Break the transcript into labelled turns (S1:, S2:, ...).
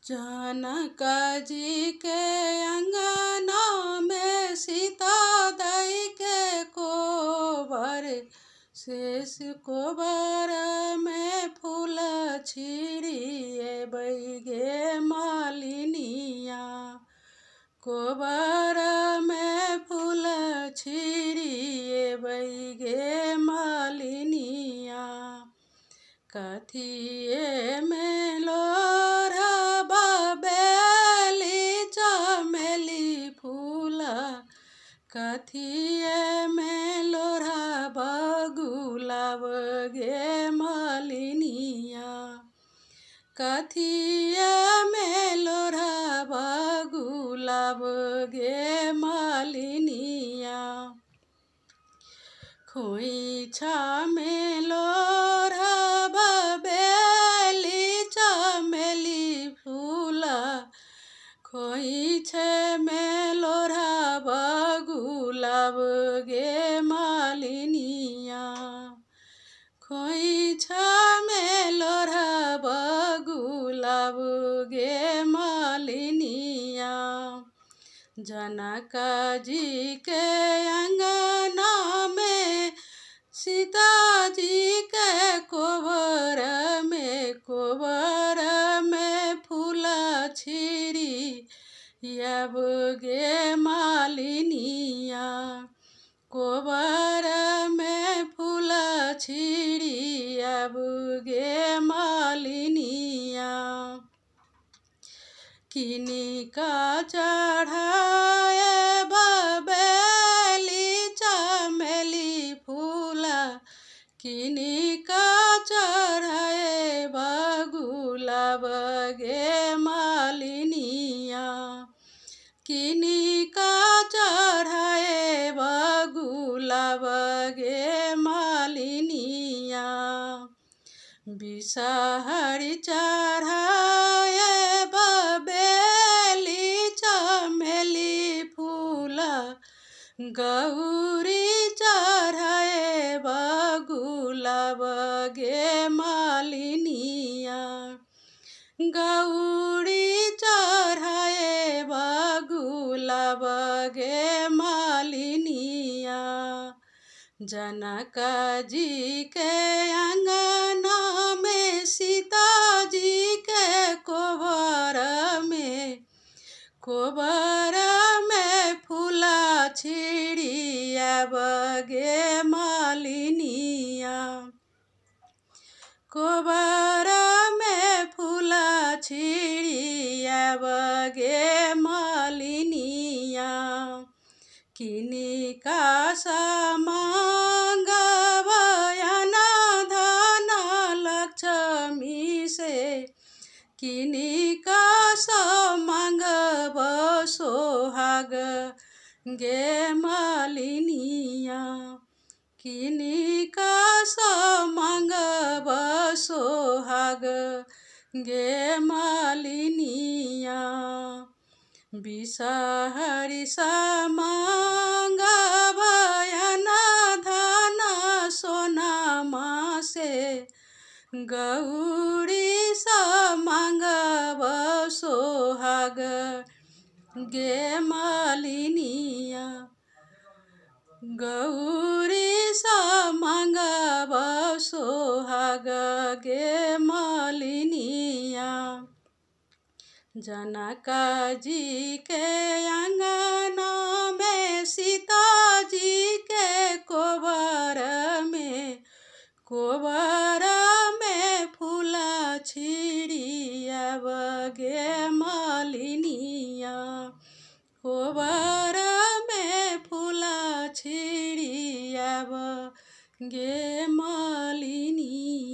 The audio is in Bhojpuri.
S1: जनका जी के अंगना में सीता दाई के कोबर, शेष कोबर में फूल छिड़िए बैगे मालिनिया। कोबर में फूल छिड़िए बैगे मालिनिया। कथिए में लोरबा बेली चमेली फूल, कथिए में लोरबा गुलाब गे मालिनिया। कथिए में लोरबा गुलाब गे मालिनिया। खोइछा में लोरबा बेली चमेली फूल, खोइछे में लोरबा गुलाब गे मालिनिया। खोइछा में लोरबा गुलाब गे मालिनिया। जनका जी के अंगना में सीता जी के कोबर में फूल छिड़ी अब गे मालिनिया। कोबर में फूल छिड़ी अब गे मालिनिया। किनी का चढ़ाए बेली चमेली फूल, किनी का चढ़ाए गुलाब गे मालिनिया। किनी का चढ़ाए गुलाब गे मालिनिया। बिषहरी चढ़ाए बेली चमेली फूल, गौरी चढ़ाए गुलाब गे मालिनिया। गौरी चढ़ाए गुलाब गे मालिनिया। जनका जी के अंगना में सीता जी के कोबर में फूला छिड़ी अब गे मालिनिया। कोबर में फूला छिड़ी अब गे मालिनिया। किनी का समांग बयाना धन लक्ष्मी से, किनी का समांग सोहाग गे मालिनिया। किनी का समांग सोहाग गे मालिनिया। बिषहरी समांग बयाना धन सोनमा से, गौरी समांग सोहाग गे मालिनिया। गौरी समांग सोहाग गे मालिनिया। जनका जी के अंगना में सीता जी के कोबर में फूल छिड़ी अब गे मालिनिया। कोबर में फूल छिड़ी अब गे मालिनिया।